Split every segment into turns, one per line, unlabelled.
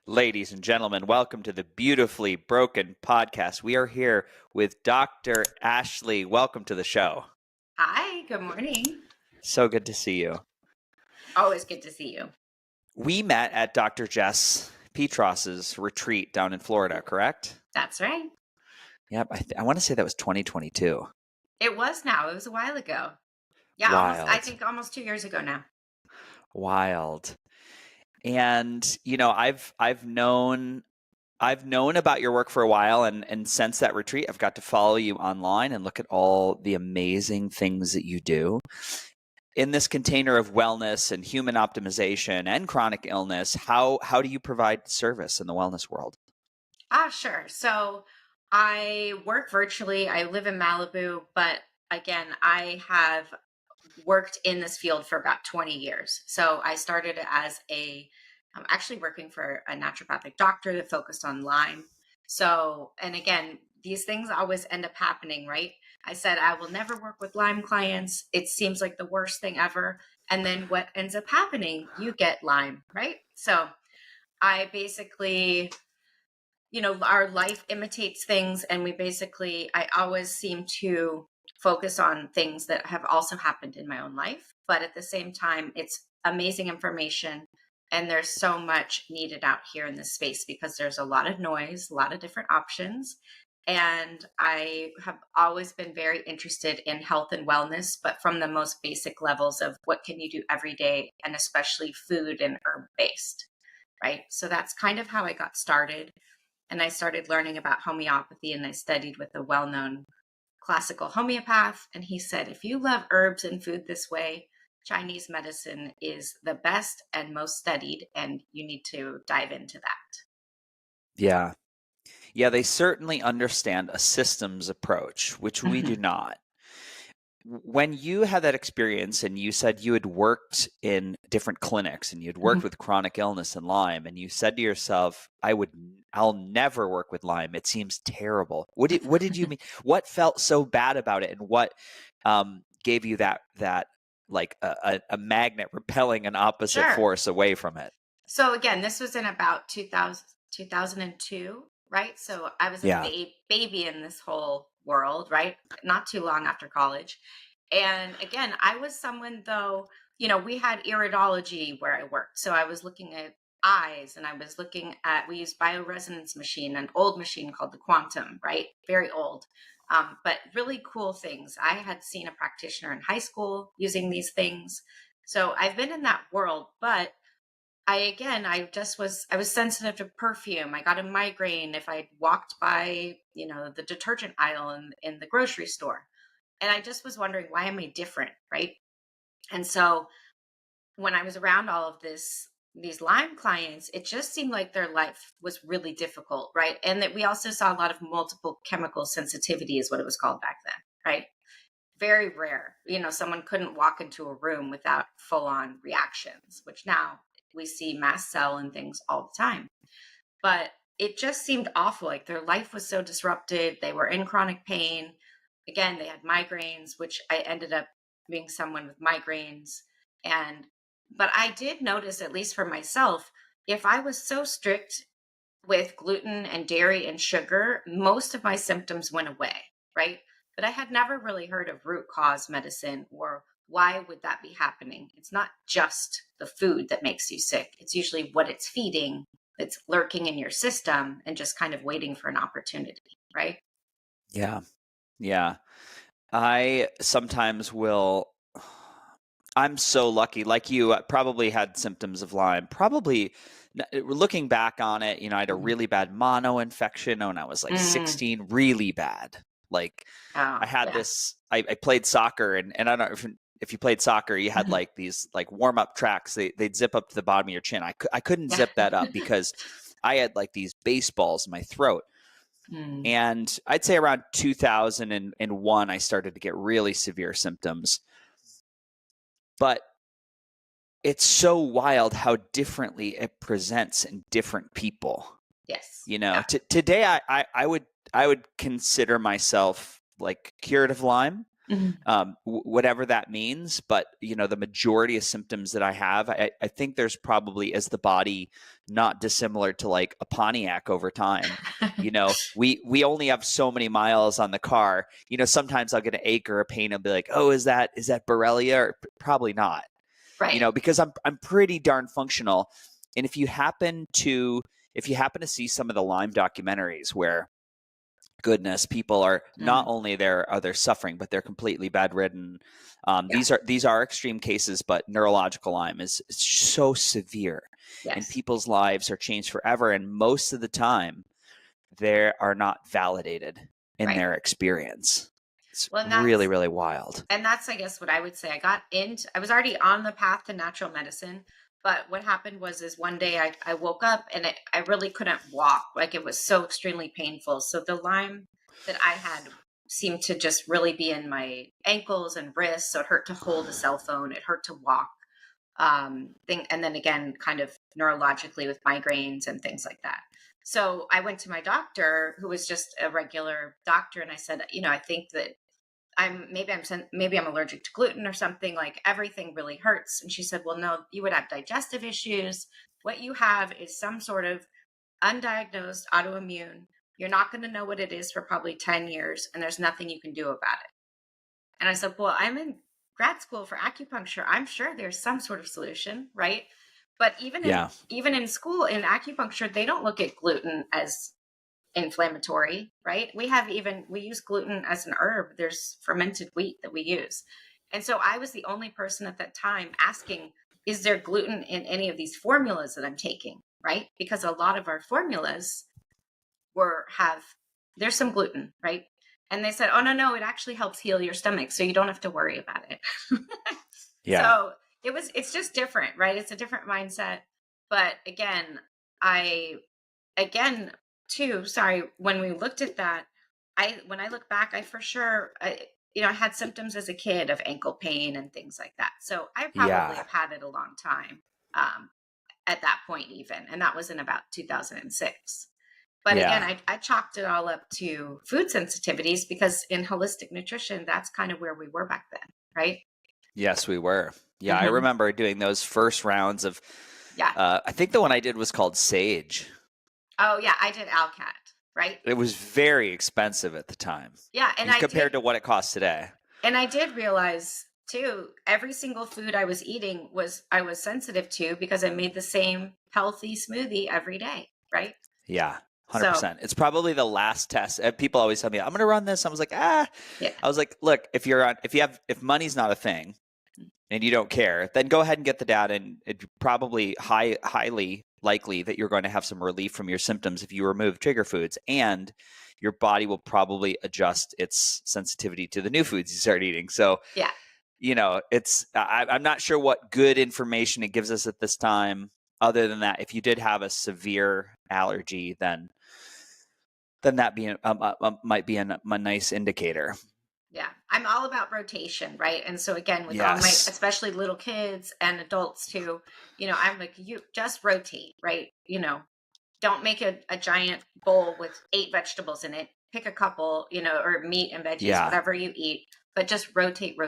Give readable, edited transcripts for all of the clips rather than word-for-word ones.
Ladies and gentlemen, welcome to the Beautifully Broken podcast. We are here with Dr. Ashley. Welcome to the show.
Hi, good morning.
So good to see you.
Always good to see you.
We met at Dr. Jess Petros's retreat down in Florida, correct?
That's right.
Yep. I want to say that was 2022.
It was now. It was a while ago. Yeah,
Wild.
I think almost 2 years ago now.
Wild. And, I've known about your work for a while, and since that retreat, I've got to follow you online and look at all the amazing things that you do. In this container of wellness and human optimization and chronic illness, how do you provide service in the wellness world?
Sure. So I work virtually. I live in Malibu, but again, I have worked in this field for about 20 years. So I started as I'm actually working for a naturopathic doctor that focused on Lyme. So, and again, these things always end up happening, right? I said, I will never work with Lyme clients. It seems like the worst thing ever. And then what ends up happening, you get Lyme, right? So I basically, our life imitates things. And I always seem to focus on things that have also happened in my own life. But at the same time, it's amazing information. And there's so much needed out here in this space because there's a lot of noise, a lot of different options. And I have always been very interested in health and wellness, but from the most basic levels of what can you do every day, and especially food and herb-based, right? So that's kind of how I got started. And I started learning about homeopathy, and I studied with a well-known classical homeopath. And he said, if you love herbs and food this way, Chinese medicine is the best and most studied, and you need to dive into that.
Yeah. Yeah, they certainly understand a systems approach, which we do not. When you had that experience and you said you had worked in different clinics and you'd worked with chronic illness and Lyme, and you said to yourself, I'll never work with Lyme. It seems terrible. What did you mean? What felt so bad about it, and what gave you that like a magnet repelling an opposite force away from it?
So again, this was in about 2002, right? So I was a baby in this whole world, right? Not too long after college. And again, I was someone though, we had iridology where I worked. So I was looking at eyes, and I was we used bioresonance machine, an old machine called the Quantum, right? Very old. But really cool things. I had seen a practitioner in high school using these things. So I've been in that world, but I was sensitive to perfume. I got a migraine if I walked by, the detergent aisle in the grocery store. And I just was wondering, why am I different? Right. And so when I was around all of these Lyme clients, it just seemed like their life was really difficult. Right. And that we also saw a lot of multiple chemical sensitivity is what it was called back then. Right. Very rare. Someone couldn't walk into a room without full on reactions, which now we see mast cell and things all the time. But it just seemed awful. Like their life was so disrupted. They were in chronic pain. Again, they had migraines, which I ended up being someone with migraines. But I did notice, at least for myself, if I was so strict with gluten and dairy and sugar, most of my symptoms went away, right? But I had never really heard of root cause medicine, or why would that be happening? It's not just the food that makes you sick. It's usually what it's feeding that's lurking in your system and just kind of waiting for an opportunity, right?
Yeah. Yeah. I sometimes I'm so lucky. Like you, I probably had symptoms of Lyme. Probably looking back on it, I had a really bad mono infection when I was like 16, really bad. Like I had this, I played soccer, and I don't know if you played soccer, you had like these like warm up tracks. They'd zip up to the bottom of your chin. I couldn't zip that up because I had like these baseballs in my throat. And I'd say around 2001, I started to get really severe symptoms. But it's so wild how differently it presents in different people.
Yes.
Today I would consider myself like cured of Lyme. whatever that means. But, the majority of symptoms that I have, I think there's probably, as the body, not dissimilar to like a Pontiac over time. We only have so many miles on the car. Sometimes I'll get an ache or a pain and be like, oh, is that Borrelia? Or probably not,
right.
Because I'm pretty darn functional. And if you happen to see some of the Lyme documentaries where, goodness, people are not only they're suffering, but they're completely bedridden. These are extreme cases, but neurological Lyme is so severe, and people's lives are changed forever. And most of the time, they are not validated in their experience. It's really, really wild.
And that's, I guess, what I would say. I was already on the path to natural medicine. But what happened is one day I woke up and I really couldn't walk. Like, it was so extremely painful. So the Lyme that I had seemed to just really be in my ankles and wrists. So it hurt to hold a cell phone. It hurt to walk. And then again, kind of neurologically with migraines and things like that. So I went to my doctor, who was just a regular doctor. And I said, I think that maybe I'm allergic to gluten or something. Like, everything really hurts. And she said, well, no, you would have digestive issues. What you have is some sort of undiagnosed autoimmune. You're not going to know what it is for probably 10 years, and there's nothing you can do about it. And I said, well, I'm in grad school for acupuncture. I'm sure there's some sort of solution, right? But even in school, in acupuncture, they don't look at gluten as inflammatory, right? We use gluten as an herb. There's fermented wheat that we use. And so I was the only person at that time asking, is there gluten in any of these formulas that I'm taking, right? Because a lot of our formulas there's some gluten, right? And they said, oh, no, it actually helps heal your stomach, so you don't have to worry about it. So it's just different, right? It's a different mindset. But when we looked at that, when I look back, I for sure, I had symptoms as a kid of ankle pain and things like that. So I probably have had it a long time at that point even. And that was in about 2006. But again, I chalked it all up to food sensitivities, because in holistic nutrition, that's kind of where we were back then, right?
Yes, we were. Yeah, I remember doing those first rounds of, I think the one I did was called Sage.
Oh, yeah, I did Alcat, right?
It was very expensive at the time.
Yeah, and
compared to what it costs today.
And I did realize, too, every single food I was eating I was sensitive to, because I made the same healthy smoothie every day, right?
Yeah. 100%. It's probably the last test. People always tell me, I'm going to run this. I was like, I was like, look, if money's not a thing and you don't care, then go ahead and get the data, and it's probably highly likely that you're going to have some relief from your symptoms if you remove trigger foods, and your body will probably adjust its sensitivity to the new foods you start eating. So, I'm not sure what good information it gives us at this time. Other than that, if you did have a severe allergy, then that might be a nice indicator.
Yeah, I'm all about rotation, right? And so again, with all my, especially little kids and adults too, I'm like, you just rotate, right? Don't make a giant bowl with 8 vegetables in it. Pick a couple, or meat and veggies, whatever you eat, but just rotate.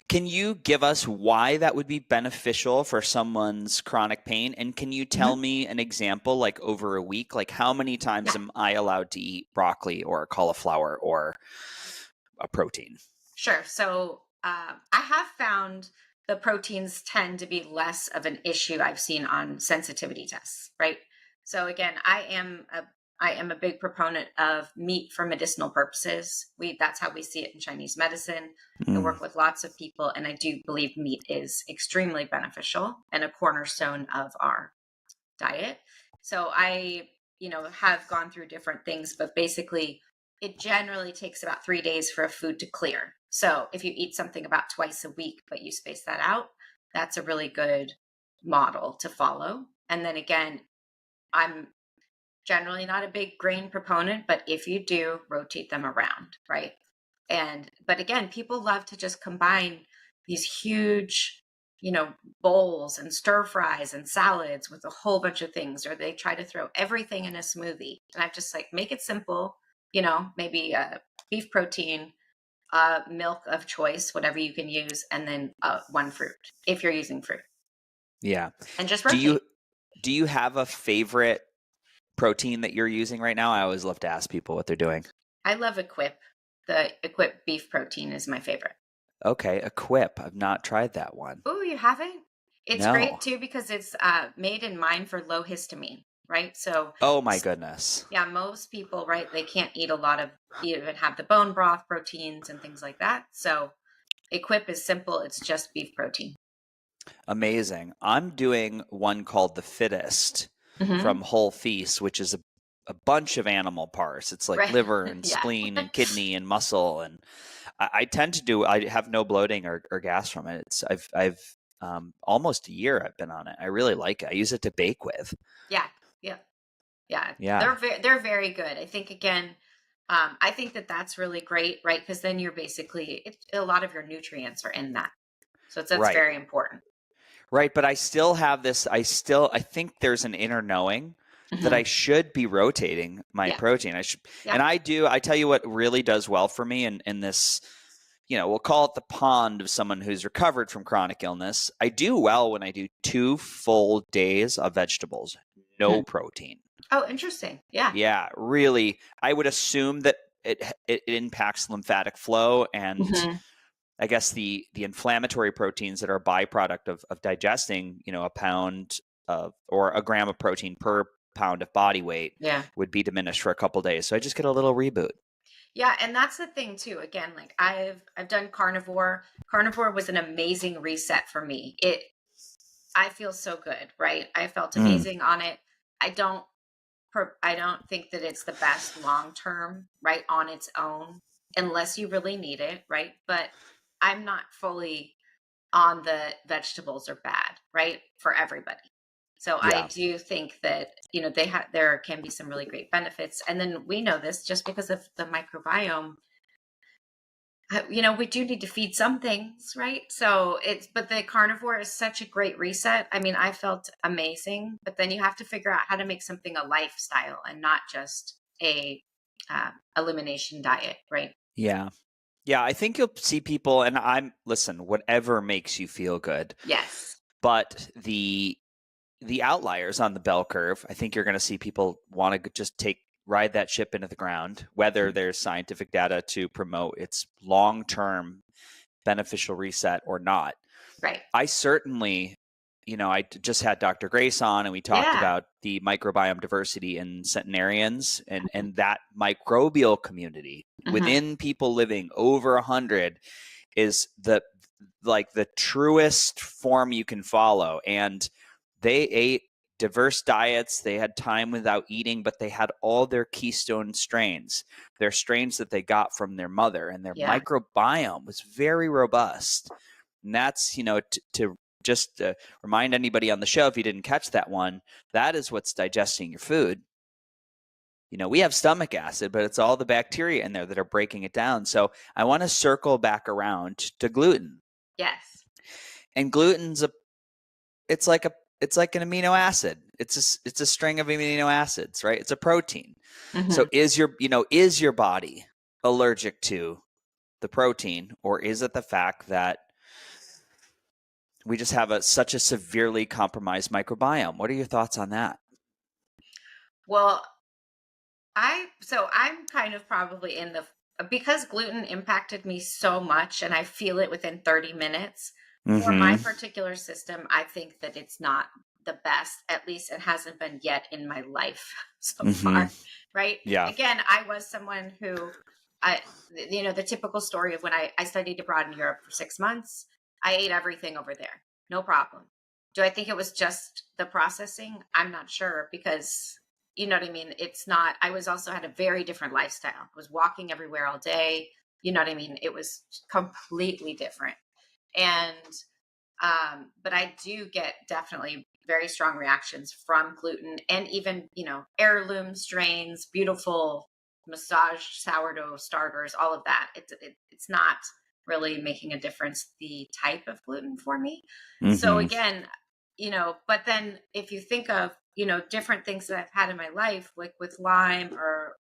Can you give us why that would be beneficial for someone's chronic pain? And can you tell me an example, like over a week, like how many times am I allowed to eat broccoli or cauliflower or a protein?
Sure. So I have found the proteins tend to be less of an issue I've seen on sensitivity tests, right? So again, I am a big proponent of meat for medicinal purposes. That's how we see it in Chinese medicine. I work with lots of people, and I do believe meat is extremely beneficial and a cornerstone of our diet. So I, have gone through different things, but basically it generally takes about 3 days for a food to clear. So if you eat something about twice a week, but you space that out, that's a really good model to follow. And then again, I'm generally not a big grain proponent, but if you do, rotate them around, right? But again, people love to just combine these huge, bowls and stir fries and salads with a whole bunch of things, or they try to throw everything in a smoothie. And I'm just like, make it simple, maybe beef protein, milk of choice, whatever you can use, and then one fruit if you're using fruit.
Yeah.
And just
Do
rotate.
you have a favorite protein that you're using right now? I always love to ask people what they're doing.
I love Equip. The Equip beef protein is my favorite.
Okay, Equip. I've not tried that one.
Oh, you haven't? It's
No.
great too because it's made in mind for low histamine, right? So,
Oh my goodness.
yeah, most people, right, they can't eat a lot of, even have the bone broth proteins and things like that. So, Equip is simple. It's just beef protein.
Amazing. I'm doing one called the Fittest
Mm-hmm.
from Whole Feast, which is a bunch of animal parts. It's like
Right.
liver and
Yeah.
spleen and kidney and muscle. And I tend to I have no bloating or gas from it. I've almost a year I've been on it. I really like it. I use it to bake with.
Yeah. Yeah. Yeah.
Yeah.
They're very good. I think again, I think that that's really great, right? Because then you're basically a lot of your nutrients are in that, so that's
Right.
very important.
Right. But I still have this, I think there's an inner knowing that I
Hmm.
should be rotating my
Yeah.
protein.
Yeah.
And I tell you what really does well for me in this, we'll call it the pond of someone who's recovered from chronic illness. I do well when I do 2 full days of vegetables, no
Mhm.
protein.
Oh, interesting. Yeah.
Yeah, really. I would assume that it impacts lymphatic flow and
Hmm.
I guess the inflammatory proteins that are a byproduct of digesting, a pound or a gram of protein per pound of body weight
Yeah.
would be diminished for a couple days. So I just get a little reboot.
Yeah, and that's the thing too. Again, like I've done carnivore. Carnivore was an amazing reset for me. I feel so good, right? I felt
Mm,
amazing on it. I don't I don't think that it's the best long term, right, on its own, unless you really need it, right? But I'm not fully on the vegetables are bad, right, for everybody. So I
yeah.
do think that there can be some really great benefits, and then we know this just because of the microbiome. We do need to feed some things, right? So but the carnivore is such a great reset. I mean, I felt amazing, but then you have to figure out how to make something a lifestyle and not just a elimination diet, right?
Yeah. Yeah, I think you'll see people, and listen, whatever makes you feel good.
Yes.
But the outliers on the bell curve, I think you're going to see people want to just ride that ship into the ground, whether there's scientific data to promote its long-term beneficial reset or not.
Right.
I certainly, I just had Dr. Grace on and we talked
Yeah.
about the microbiome diversity in centenarians and that microbial community
Hmm.
within people living over 100 is the truest form you can follow. And they ate diverse diets. They had time without eating, but they had all their keystone strains, their strains that they got from their mother, and their
Yeah.
microbiome was very robust. And that's, to just remind anybody on the show, if you didn't catch that one, that is what's digesting your food. We have stomach acid, but it's all the bacteria in there that are breaking it down. So I want to circle back around to gluten.
Yes.
And it's like an amino acid. It's a string of amino acids, right? It's a protein. So
Hmm.
is your body allergic to the protein, or is it the fact that we just have such a severely compromised microbiome? What are your thoughts on that?
Well, I'm kind of probably in the because gluten impacted me so much and I feel it within 30 minutes. For my
Mm-hmm.
particular system, I think that it's not the best. At least it hasn't been yet in my life so
Mm-hmm.
far, right?
Yeah.
Again, I was someone who I the typical story of when I studied abroad in Europe for 6 months, I ate everything over there. No problem. Do I think it was just the processing? I'm not sure because you know what I mean? It's not, I was also had a very different lifestyle. I was walking everywhere all day. You know what I mean? It was completely different. And, but I do get definitely very strong reactions from gluten and even, heirloom strains, beautiful massage sourdough starters, all of that. It's not really making a difference, the type of gluten for me. So
Mm-hmm.
again, but then if you think of, different things that I've had in my life, like with Lyme or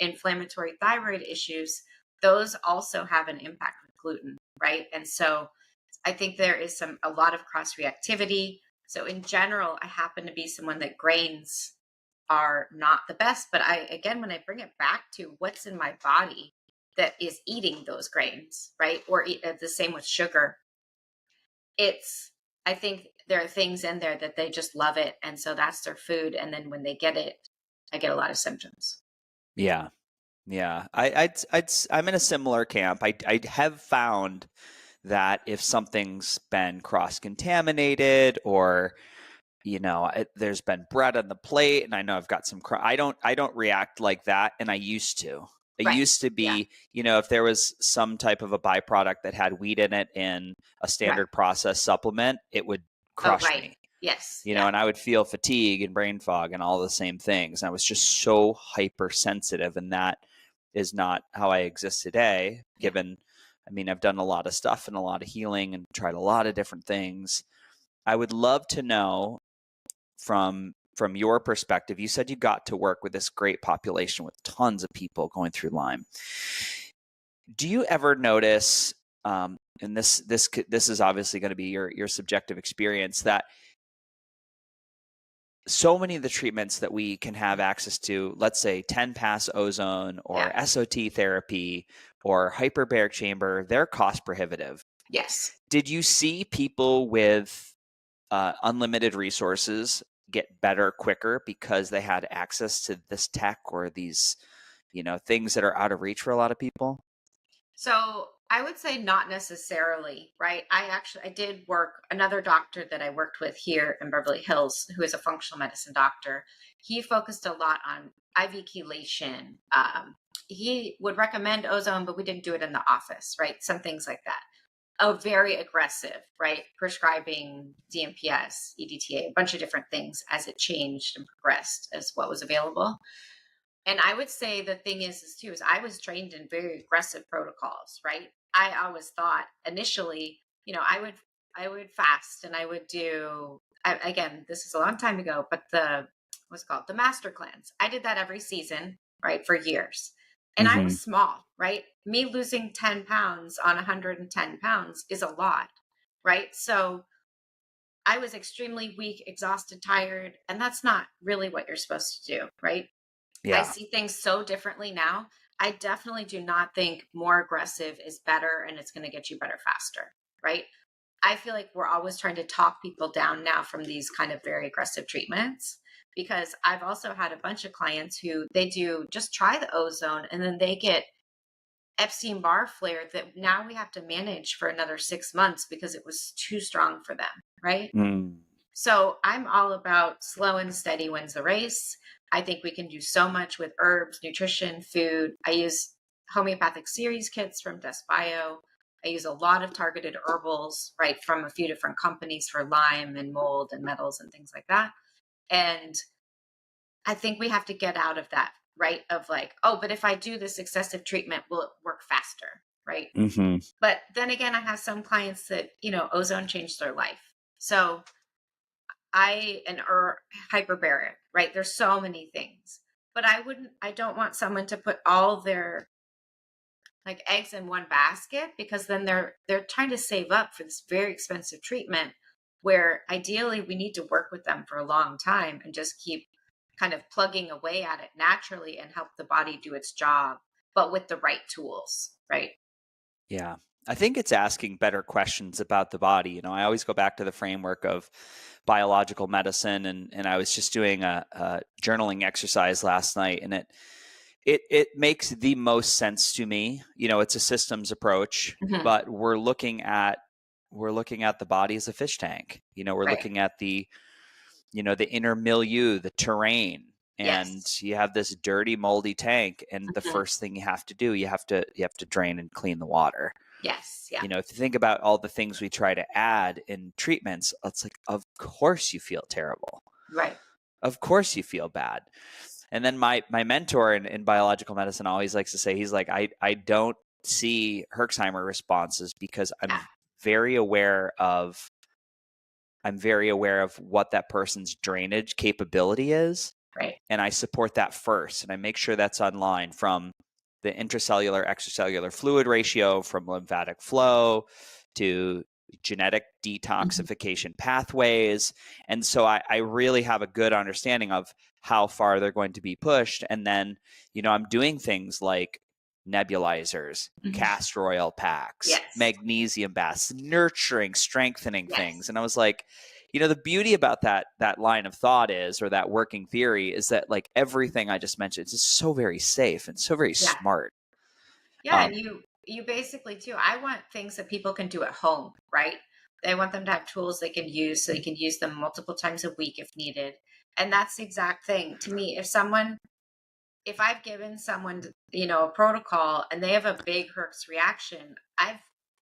inflammatory thyroid issues, those also have an impact with gluten, right? And so I think there is a lot of cross reactivity. So in general, I happen to be someone that grains are not the best, but again, when I bring it back to what's in my body that is eating those grains, right? Or the same with sugar. I think there are things in there that they just love it. And so that's their food. And then when they get it, I get a lot of symptoms.
Yeah. Yeah. I'm in a similar camp. I have found that if something's been cross-contaminated, or there's been bread on the plate, and I know I've got some I don't react like that, and I used to. It
Right.
used to be, if there was some type of a byproduct that had wheat in it in a standard process supplement, it would crush me.
Yes.
And I would feel fatigue and brain fog and all the same things. And I was just so hypersensitive, and that is not how I exist today, given, I've done a lot of stuff and a lot of healing and tried a lot of different things. I would love to know from your perspective. You said you got to work with this great population with tons of people going through Lyme. Do you ever notice, and this is obviously going to be your subjective experience, that so many of the treatments that we can have access to, let's say 10-pass ozone or SOT therapy or hyperbaric chamber, they're cost prohibitive.
Yes.
Did you see people with unlimited resources get better quicker because they had access to this tech or these, things that are out of reach for a lot of people?
So I would say not necessarily, right? I did work, another doctor that I worked with here in Beverly Hills, who is a functional medicine doctor. He focused a lot on IV chelation. He would recommend ozone, but we didn't do it in the office, right? Some things like that. Very aggressive, right? Prescribing DMPS, EDTA, a bunch of different things as it changed and progressed as what was available. And I would say the thing is I was trained in very aggressive protocols, right? I always thought initially, I would fast and I would do, again, this is a long time ago, but what's it called? The master cleanse. I did that every season, right? For years. And I was small, right? Me losing 10 pounds on 110 pounds is a lot, right? So I was extremely weak, exhausted, tired, and that's not really what you're supposed to do, right? I see things so differently now. I definitely do not think more aggressive is better and it's going to get you better faster, right? I feel like we're always trying to talk people down now from these kind of very aggressive treatments, because I've also had a bunch of clients who they do just try the ozone and then they get Epstein-Barr flare that now we have to manage for another 6 months because it was too strong for them, right? So I'm all about slow and steady wins the race. I think we can do so much with herbs, nutrition, food. I use homeopathic series kits from Desbio. I use a lot of targeted herbals, right, from a few different companies for Lyme and mold and metals and things like that. And I think we have to get out of that, right? Of like, oh, but if I do this excessive treatment, will it work faster, right? But then again, I have some clients that, ozone changed their life. So or hyperbaric, right? There's so many things, but I don't want someone to put all their like eggs in one basket, because then they're trying to save up for this very expensive treatment where ideally we need to work with them for a long time and just keep kind of plugging away at it naturally and help the body do its job, but with the right tools, right?
Yeah. I think it's asking better questions about the body. I always go back to the framework of biological medicine, and I was just doing a journaling exercise last night, and it makes the most sense to me. It's a systems approach, but we're looking at the body as a fish tank. We're looking at the inner milieu, the terrain, and you have this dirty, moldy tank, and the first thing you have to do, you have to drain and clean the water.
Yes. Yeah.
If you think about all the things we try to add in treatments, it's like, of course you feel terrible.
Right.
Of course you feel bad. And then my mentor in biological medicine always likes to say, he's like, I don't see Herxheimer responses because I'm very aware of what that person's drainage capability is.
Right.
And I support that first. And I make sure that's online from the intracellular extracellular fluid ratio from lymphatic flow to genetic detoxification pathways. And so I really have a good understanding of how far they're going to be pushed. And then, I'm doing things like nebulizers, castor oil packs, magnesium baths, nurturing, strengthening things. And I was like, the beauty about that line of thought is, or that working theory is that like everything I just mentioned is just so very safe and so very smart.
Yeah. And you basically too, I want things that people can do at home, right? I want them to have tools they can use so they can use them multiple times a week if needed. And that's the exact thing to me. If I've given someone, a protocol and they have a big Herx reaction, I've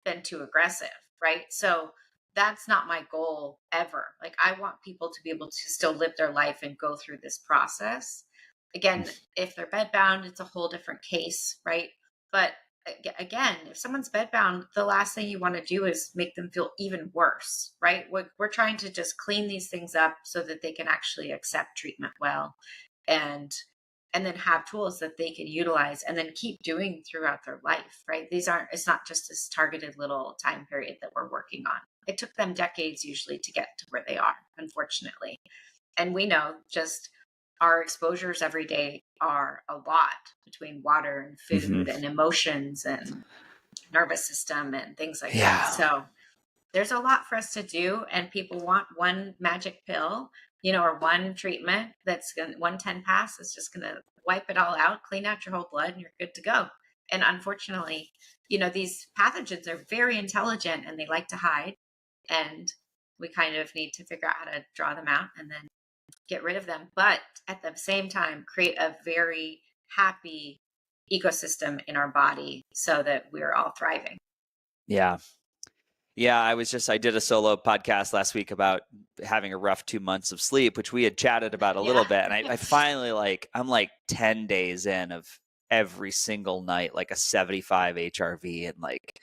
been too aggressive, right? So that's not my goal ever. Like, I want people to be able to still live their life and go through this process. Again, if they're bedbound, it's a whole different case, right? But again, if someone's bedbound, the last thing you want to do is make them feel even worse, right? We're trying to just clean these things up so that they can actually accept treatment well, and then have tools that they can utilize and then keep doing throughout their life, right? It's not just this targeted little time period that we're working on. It took them decades usually to get to where they are, unfortunately. And we know just our exposures every day are a lot between water and food and emotions and nervous system and things like that. So there's a lot for us to do, and people want one magic pill, or one treatment that's going to, 110 pass is just going to wipe it all out, clean out your whole blood, and you're good to go. And unfortunately, these pathogens are very intelligent and they like to hide, and we kind of need to figure out how to draw them out and then get rid of them. But at the same time, create a very happy ecosystem in our body so that we're all thriving.
Yeah. Yeah, I did a solo podcast last week about having a rough 2 months of sleep, which we had chatted about a little bit. And I finally I'm like 10 days in of every single night, like a 75 HRV and like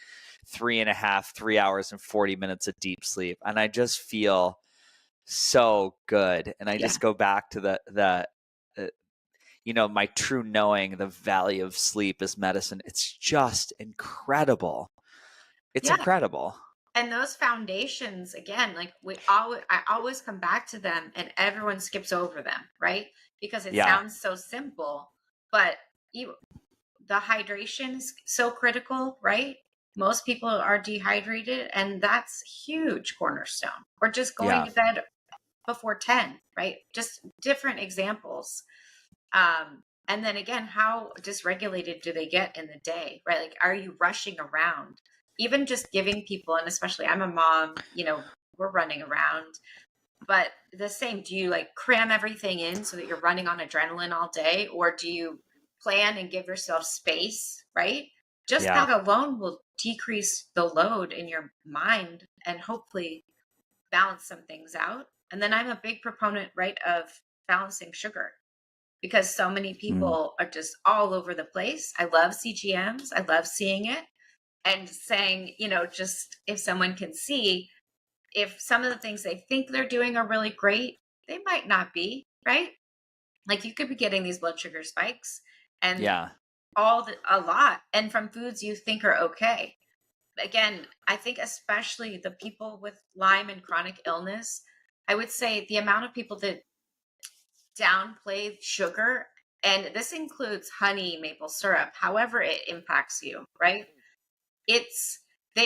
3 hours and 40 minutes of deep sleep. And I just feel so good. And I just go back to the my true knowing the value of sleep as medicine. It's just incredible. It's incredible.
And those foundations, again, like I always come back to them and everyone skips over them, right? Because it sounds so simple, but the hydration is so critical, right? Most people are dehydrated, and that's huge cornerstone. Or just going to bed before 10, right? Just different examples. And then again, how dysregulated do they get in the day, right? Like, are you rushing around? Even just giving people, and especially I'm a mom, we're running around, but the same, do you like cram everything in so that you're running on adrenaline all day? Or do you plan and give yourself space, right? Just that alone will decrease the load in your mind and hopefully balance some things out. And then I'm a big proponent, right, of balancing sugar, because so many people are just all over the place. I love CGMs. I love seeing it. And saying, just if someone can see if some of the things they think they're doing are really great, they might not be, right? Like, you could be getting these blood sugar spikes and a lot, and from foods you think are okay. Again, I think especially the people with Lyme and chronic illness, I would say the amount of people that downplay sugar, and this includes honey, maple syrup, however it impacts you, right?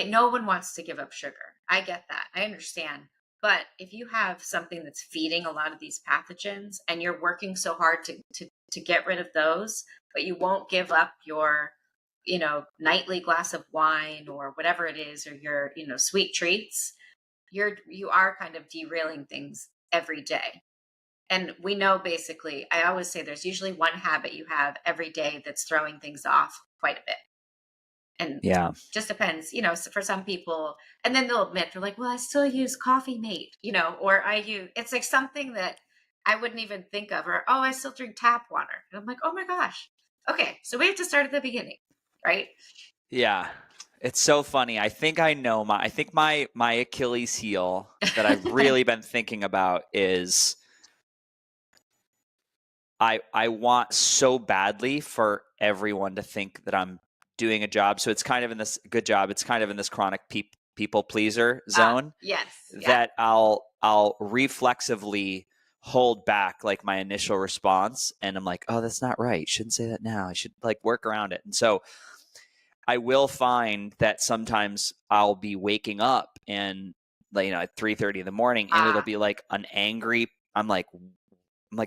No one wants to give up sugar. I get that. I understand. But if you have something that's feeding a lot of these pathogens and you're working so hard to get rid of those, but you won't give up your, nightly glass of wine or whatever it is, or your, sweet treats, you are kind of derailing things every day. And we know, basically, I always say there's usually one habit you have every day that's throwing things off quite a bit. And just depends, so for some people, and then they'll admit, they're like, well, I still use Coffee Mate, or it's like something that I wouldn't even think of, or, oh, I still drink tap water. And I'm like, oh my gosh. Okay. So we have to start at the beginning, right?
Yeah. It's so funny. I think I know my Achilles heel that I've really been thinking about is I want so badly for everyone to think that I'm doing a job. So it's kind of in this good job. It's kind of in this chronic people pleaser zone.
Yes.
That I'll reflexively hold back like my initial response. And I'm like, oh, that's not right. Shouldn't say that now. I should like work around it. And so I will find that sometimes I'll be waking up and at 3:30 in the morning, and it'll be like an angry, I'm like,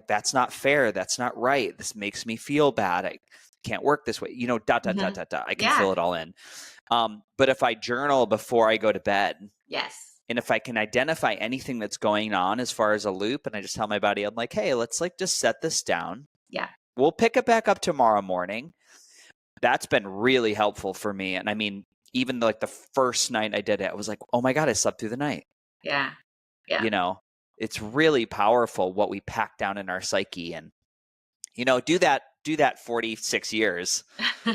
that's not fair. That's not right. This makes me feel bad. I can't work this way. I can fill it all in. But if I journal before I go to bed,
yes,
and if I can identify anything that's going on as far as a loop, and I just tell my body, I'm like, hey, let's like just set this down.
Yeah.
We'll pick it back up tomorrow morning. That's been really helpful for me. And I mean, even like the first night I did it, I was like, oh my God, I slept through the night.
Yeah. Yeah.
You know, it's really powerful what we pack down in our psyche, and, do that 46 years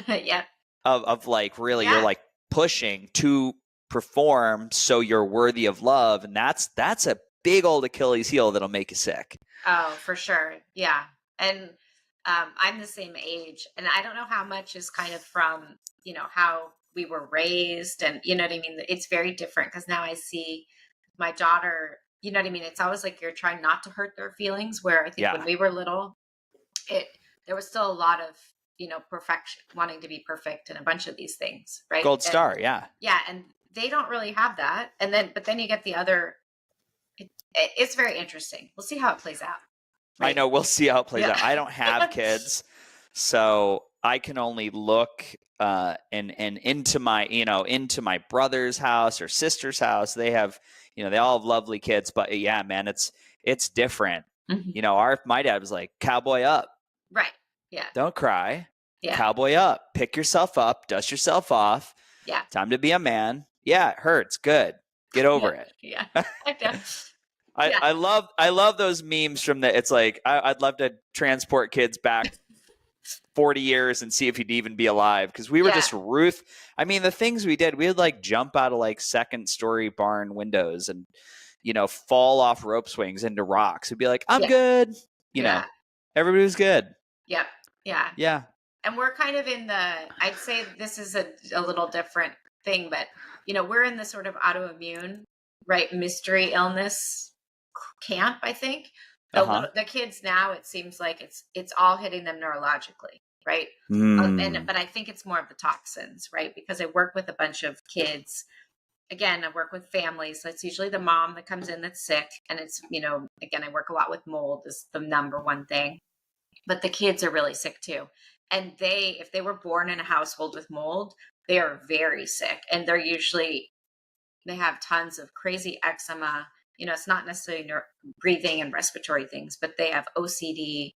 yeah.
of like, really, you're like pushing to perform so you're worthy of love. And that's a big old Achilles heel that'll make you sick.
Oh, for sure. Yeah. And I'm the same age, and I don't know how much is kind of from, how we were raised, and you know what I mean? It's very different because now I see my daughter, you know what I mean? It's always like you're trying not to hurt their feelings, where I think when we were little, there was still a lot of, perfection, wanting to be perfect and a bunch of these things, right?
Gold star. Yeah.
Yeah. And they don't really have that. But then you get the other, it's very interesting. We'll see how it plays out.
Right? I know. We'll see how it plays out. I don't have kids, so I can only look and into my brother's house or sister's house. They have, they all have lovely kids, but yeah, man, it's different. Mm-hmm. My dad was like, cowboy up.
Right. Yeah.
Don't cry. Yeah. Cowboy up. Pick yourself up. Dust yourself off.
Yeah.
Time to be a man. Yeah, it hurts. Good. Get over it.
Yeah.
I love those memes from it's like, I'd love to transport kids back 40 years and see if he'd even be alive. Cause we were just I mean, the things we did, we would like jump out of like second story barn windows and, fall off rope swings into rocks. We'd be like, I'm good. Everybody was good.
Yep. Yeah.
Yeah.
And we're kind of I'd say this is a little different thing, but we're in the sort of autoimmune, right, mystery illness camp, I think. The kids now, it seems like it's all hitting them neurologically, right? But I think it's more of the toxins, right? Because I work with a bunch of kids. Again, I work with families. So it's usually the mom that comes in that's sick. And it's, again, I work a lot with mold is the number one thing. But the kids are really sick too. And if they were born in a household with mold, they are very sick. And they have tons of crazy eczema. It's not necessarily breathing and respiratory things, but they have OCD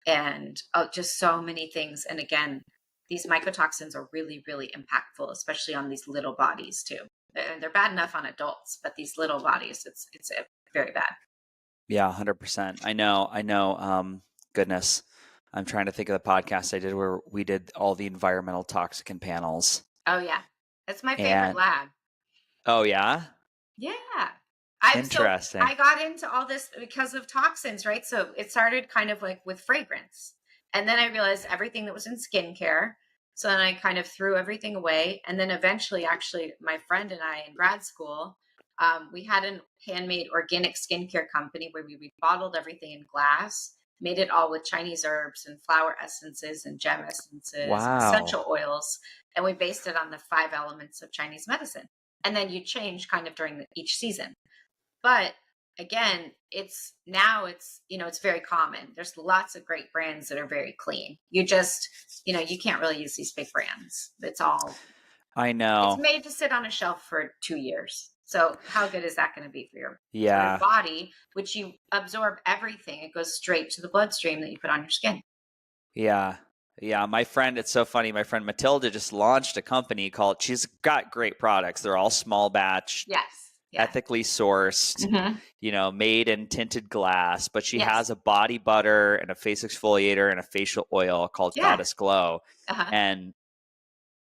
and just so many things. And again, these mycotoxins are really, really impactful, especially on these little bodies too. They're bad enough on adults, but these little bodies, it's very bad.
Yeah, 100%. I know. Goodness. I'm trying to think of the podcast I did where we did all the environmental toxicant panels.
Oh yeah. That's my favorite lab.
Oh yeah?
Yeah.
Interesting.
So I got into all this because of toxins, right? So it started kind of like with fragrance. And then I realized everything that was in skincare. So then I kind of threw everything away. And then eventually, actually, my friend and I in grad school, we had a handmade organic skincare company where we bottled everything in glass, made it all with Chinese herbs and flower essences and gem essences, and essential oils. And we based it on the 5 elements of Chinese medicine. And then you change kind of during each season. But again, it's very common. There's lots of great brands that are very clean. You just, you can't really use these big brands. It's all,
I know.
It's made to sit on a shelf for 2 years. So how good is that going to be for your body, which you absorb everything? It goes straight to the bloodstream that you put on your skin.
Yeah. Yeah. My friend, it's so funny. My friend Matilda just launched a company she's got great products. They're all small batch.
Yes.
Yeah. Ethically sourced, made in tinted glass, but she has a body butter and a face exfoliator and a facial oil called Goddess Glow. And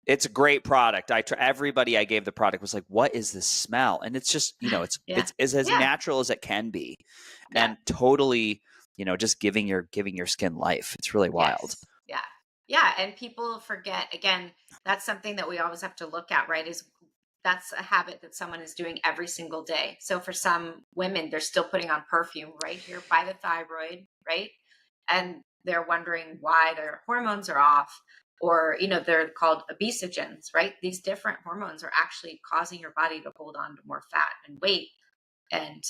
it's a great product. Everybody I gave the product was like, what is this smell? And it's just, it's as natural as it can be and totally just giving your skin life. It's really wild.
Yes. Yeah. Yeah. And people forget, again, that's something that we always have to look at, right? Is that's a habit that someone is doing every single day. So for some women, they're still putting on perfume right here by the thyroid, right? And they're wondering why their hormones are off, or, they're called obesogens, right? These different hormones are actually causing your body to hold on to more fat and weight. And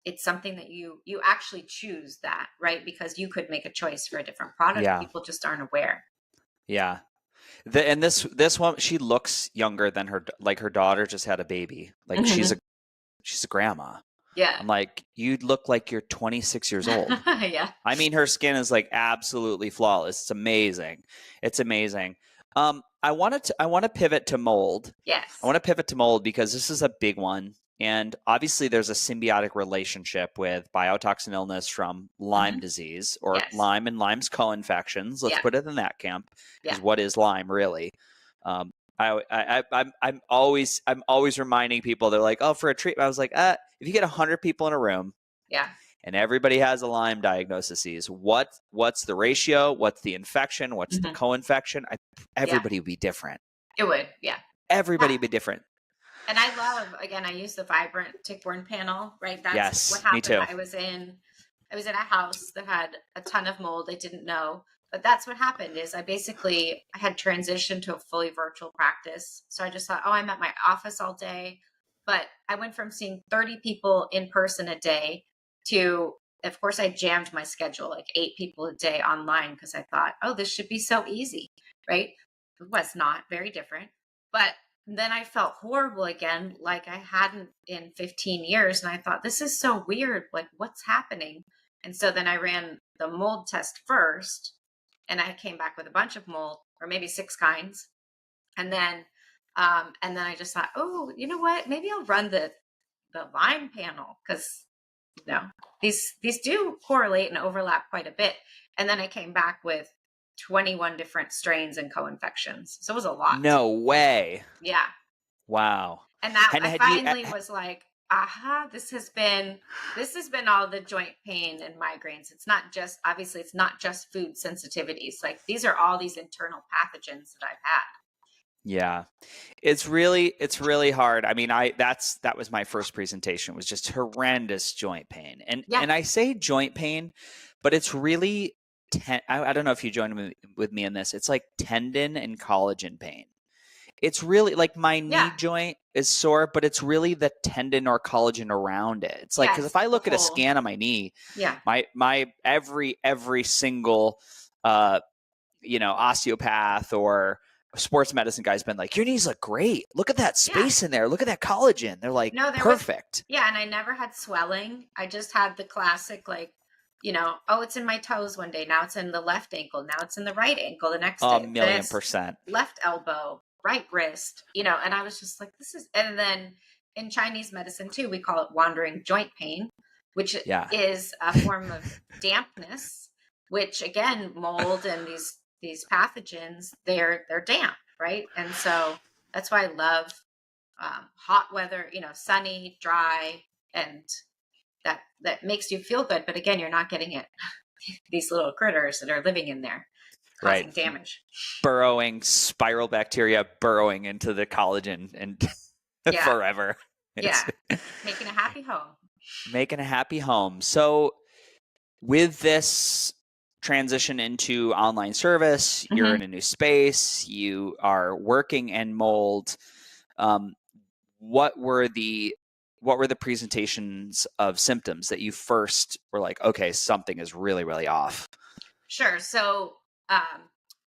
it's something that you actually choose that, right? Because you could make a choice for a different product.
Yeah.
People just aren't aware.
Yeah. And this one, she looks younger than her daughter just had a baby. Like she's a grandma.
Yeah.
I'm like, you look like you're 26 years old.
Yeah.
I mean, her skin is like absolutely flawless. It's amazing. It's amazing. I want to pivot to mold.
Yes.
I want to pivot to mold because this is a big one. And obviously there's a symbiotic relationship with biotoxin illness from Lyme disease, or Lyme and Lyme's co-infections. Let's put it in that camp, because what is Lyme really? I'm always reminding people, they're like, oh, for a treatment. I was like, if you get 100 people in a room, and everybody has a Lyme diagnosis, what's the ratio? What's the infection? What's the co-infection? Everybody would be different.
It would, yeah.
Everybody would be different.
And I love, again, I use the Vibrant Tick-Borne panel, right? That's what happened.
Me too.
I was in a house that had a ton of mold. I didn't know, but that's what happened. Is I had transitioned to a fully virtual practice. So I just thought, I'm at my office all day. But I went from seeing 30 people in person a day to, of course, I jammed my schedule, like 8 people a day online, because I thought, this should be so easy, right? It was not. Very different. But then I felt horrible again, like I hadn't in 15 years. And I thought, this is so weird. Like, what's happening? And so then I ran the mold test first, and I came back with a bunch of mold, or maybe 6 kinds. And then I just thought, you know what? Maybe I'll run the Lyme panel, because these do correlate and overlap quite a bit. And then I came back with 21 different strains and co-infections. So it was a lot.
No way.
Yeah.
Wow.
And that I finally was like, this has been all the joint pain and migraines. It's not just food sensitivities. Like, these are all these internal pathogens that I've had.
Yeah. It's really hard. I mean, that was my first presentation, was just horrendous joint pain. And I say joint pain, but it's really I don't know if you join with me in this. It's like tendon and collagen pain. It's really like my knee joint is sore, but it's really the tendon or collagen around it. It's like, because if I look at a scan of my knee, my every single osteopath or sports medicine guy's been like, your knees look great. Look at that space in there. Look at that collagen. They're like, perfect.
And I never had swelling. I just had the classic, like, it's in my toes one day. Now it's in the left ankle. Now it's in the right ankle. The next day,
1,000,000%.
Left elbow, right wrist, and I was just like, and then in Chinese medicine too, we call it wandering joint pain, which is a form of dampness, which again, mold and these pathogens, they're damp, right? And so that's why I love hot weather, sunny, dry, and that makes you feel good. But again, you're not getting it. These little critters that are living in there causing damage.
Burrowing, spiral bacteria burrowing into the collagen and forever.
Making a happy home.
Making a happy home. So with this transition into online service, you're in a new space, you are working in mold. What were the presentations of symptoms that you first were like, okay, something is really, really off?
Sure. So,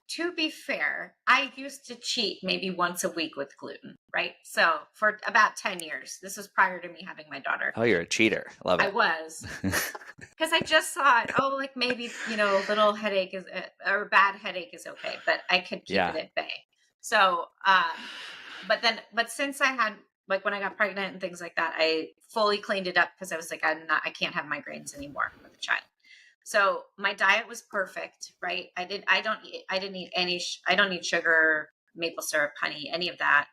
to be fair, I used to cheat maybe once a week with gluten, right? So for about 10 years, this was prior to me having my daughter.
Oh, you're a cheater. Love it.
I was. Because I just thought, like maybe, a little headache or a bad headache is okay, but I could keep it at bay. So, but since I had, like when I got pregnant and things like that, I fully cleaned it up, because I was like, I can't have migraines anymore with a child. So my diet was perfect, right? I don't need sugar, maple syrup, honey, any of that,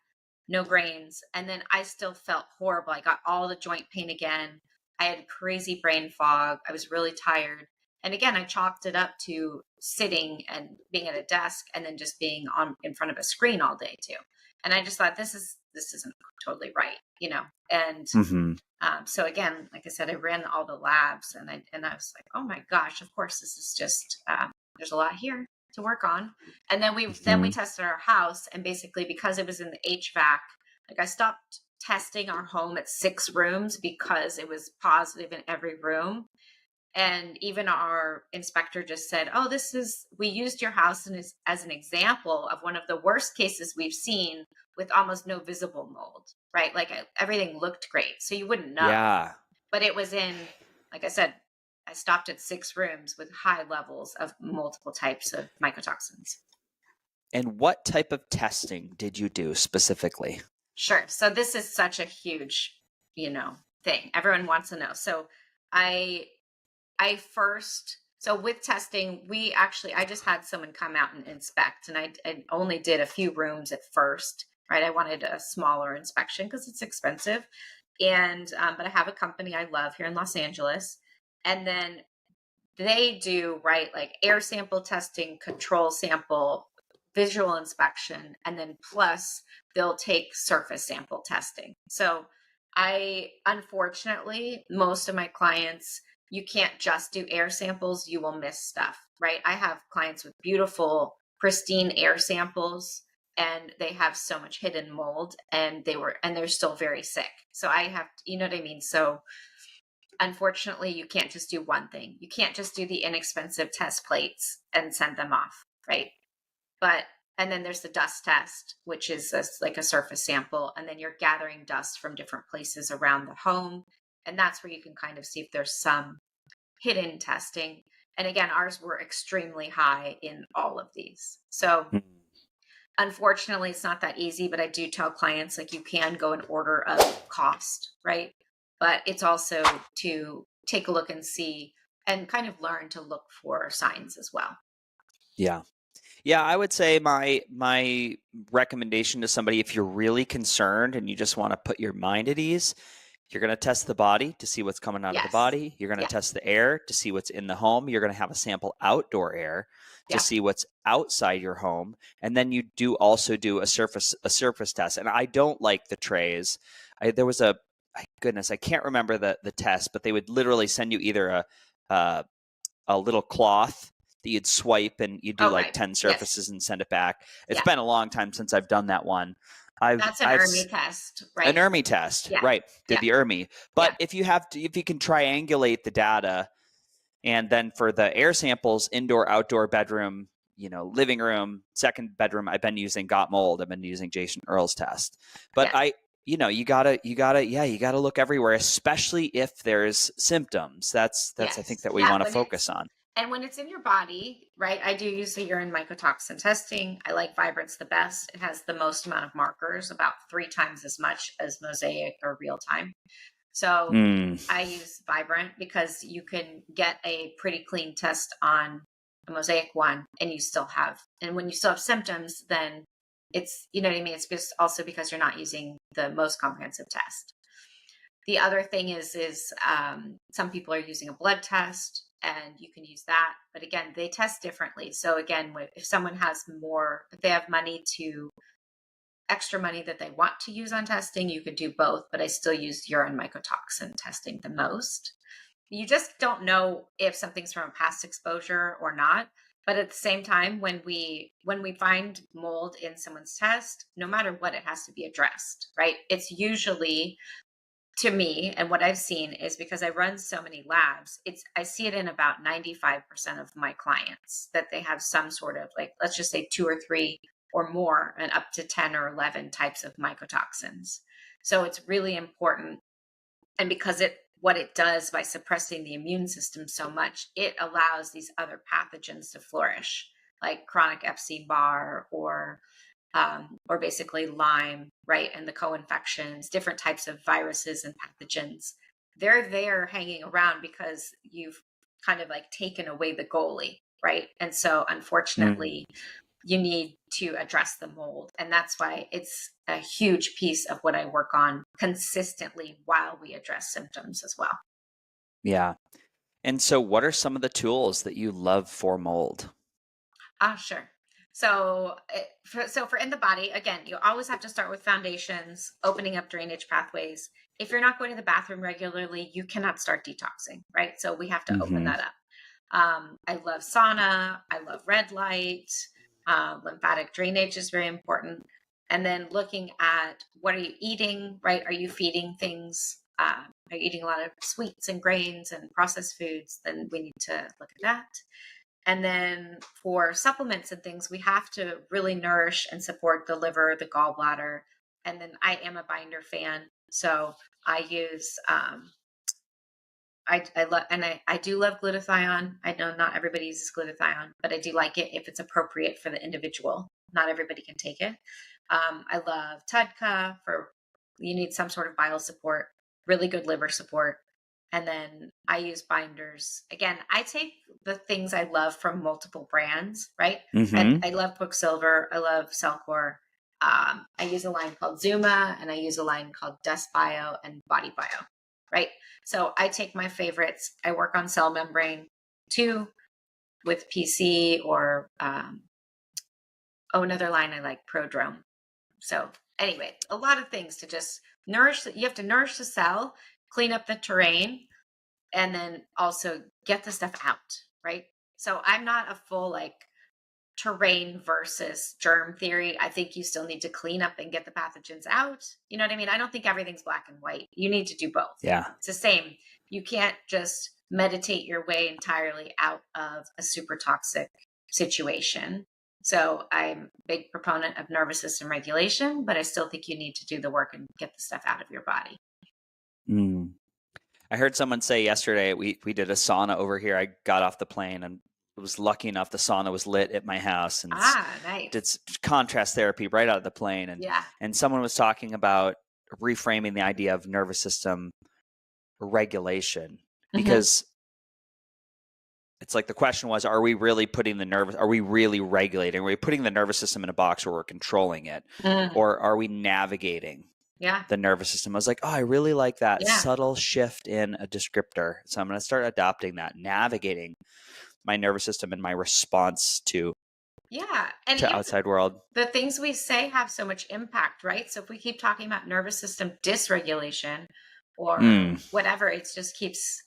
no grains. And then I still felt horrible. I got all the joint pain again. I had crazy brain fog. I was really tired. And again, I chalked it up to sitting and being at a desk and then just being on in front of a screen all day too. And I just thought this isn't totally right, you know. And
Mm-hmm.
so again, like I said, I ran all the labs, and I was like, oh my gosh, of course, this is just there's a lot here to work on. And then we tested our house, and basically because it was in the HVAC, like I stopped testing our home at 6 rooms because it was positive in every room. And even our inspector just said, oh, we used your house as an example of one of the worst cases we've seen with almost no visible mold, right? Like everything looked great. So you wouldn't know.
Yeah.
But it was like I said, I stopped at 6 rooms with high levels of multiple types of mycotoxins.
And what type of testing did you do specifically?
Sure. So this is such a huge, thing. Everyone wants to know. So I so with testing, I just had someone come out and inspect, and I only did a few rooms at first, right? I wanted a smaller inspection because it's expensive. And, but I have a company I love here in Los Angeles, and then they do, right, like air sample testing, control sample, visual inspection, and then plus they'll take surface sample testing. So unfortunately, most of my clients, you can't just do air samples, you will miss stuff, right? I have clients with beautiful, pristine air samples, and they have so much hidden mold, and they're still very sick. So I have, you know what I mean? So unfortunately, you can't just do one thing. You can't just do the inexpensive test plates and send them off, right? And then there's the dust test, which is like a surface sample. And then you're gathering dust from different places around the home. And that's where you can kind of see if there's some hidden testing. And again, ours were extremely high in all of these. So unfortunately, it's not that easy, but I do tell clients, like, you can go in order of cost, right? But it's also to take a look and see and kind of learn to look for signs as well.
Yeah. Yeah, I would say my recommendation to somebody, if you're really concerned and you just want to put your mind at ease, you're going to test the body to see what's coming out of the body. You're going to test the air to see what's in the home. You're going to have a sample outdoor air to see what's outside your home. And then you also do a surface test. And I don't like the trays. There was goodness, I can't remember the test, but they would literally send you either a little cloth that you'd swipe and you do 10 surfaces and send it back. It's been a long time since I've done that one.
That's an ERMI test, right?
An ERMI test, right? Did the ERMI. But if you can triangulate the data, and then for the air samples, indoor, outdoor, bedroom, living room, second bedroom, I've been using Got Mold. I've been using Jason Earl's test. But you gotta look everywhere, especially if there's symptoms. That's I think that we want to focus on.
And when it's in your body, right? I do use the urine mycotoxin testing. I like Vibrant's the best. It has the most amount of markers, about 3 times as much as Mosaic or Real Time. So I use Vibrant because you can get a pretty clean test on a Mosaic one, and when you still have symptoms, then it's, you know what I mean? It's just also because you're not using the most comprehensive test. The other thing is some people are using a blood test, and you can use that. But again, they test differently. So again, if someone has if they have extra money that they want to use on testing, you could do both. But I still use urine mycotoxin testing the most. You just don't know if something's from a past exposure or not. But at the same time, when we find mold in someone's test, no matter what, it has to be addressed, right? It's usually, to me, and what I've seen is, because I run so many labs, I see it in about 95% of my clients that they have some sort of, like, let's just say 2 or 3 or more, and up to 10 or 11 types of mycotoxins. So it's really important. And because what it does by suppressing the immune system so much, it allows these other pathogens to flourish, like chronic Epstein-Barr or basically Lyme, right? And the co-infections, different types of viruses and pathogens. They're there hanging around because you've kind of like taken away the goalie, right? And so unfortunately, you need to address the mold. And that's why it's a huge piece of what I work on consistently while we address symptoms as well.
Yeah. And so what are some of the tools that you love for mold?
Sure. So, for in the body, again, you always have to start with foundations, opening up drainage pathways. If you're not going to the bathroom regularly, you cannot start detoxing, right? So we have to open
Mm-hmm.
that up. I love sauna. I love red light. Lymphatic drainage is very important. And then looking at what are you eating, right? Are you feeding things? Are you eating a lot of sweets and grains and processed foods? Then we need to look at that. And then for supplements and things, we have to really nourish and support the liver, the gallbladder. And then I am a binder fan. So I use, I love, and I do love glutathione. I know not everybody uses glutathione, but I do like it if it's appropriate for the individual. Not everybody can take it. I love Tudka for, you need some sort of bile support, really good liver support. And then I use binders. Again, I take the things I love from multiple brands, right?
Mm-hmm.
I love Quicksilver. I love Cellcore. I use a line called Zuma, and I use a line called Dust Bio and Body Bio, right? So I take my favorites. I work on cell membrane too with PC or, another line I like, Prodrome. So anyway, a lot of things to just nourish. You have to nourish the cell, clean up the terrain, and then also get the stuff out, right? So I'm not a full like terrain versus germ theory. I think you still need to clean up and get the pathogens out. You know what I mean? I don't think everything's black and white. You need to do both.
Yeah.
It's the same. You can't just meditate your way entirely out of a super toxic situation. So I'm a big proponent of nervous system regulation, but I still think you need to do the work and get the stuff out of your body.
Mm. I heard someone say yesterday, we did a sauna over here. I got off the plane and was lucky enough the sauna was lit at my house and did
Nice.
contrast therapy right out of the plane.
Yeah.
And someone was talking about reframing the idea of nervous system regulation
Mm-hmm.
because it's like the question was, are we really regulating? Are we putting the nervous system in a box where we're controlling it?
Mm.
Or are we navigating
Yeah.
the nervous system? I was like, oh, I really like that
Yeah.
subtle shift in a descriptor. So I'm going to start adopting that, navigating my nervous system and my response to
Yeah. And even
outside world.
the things we say have so much impact, right? So if we keep talking about nervous system dysregulation or
Mm.
whatever, it just keeps,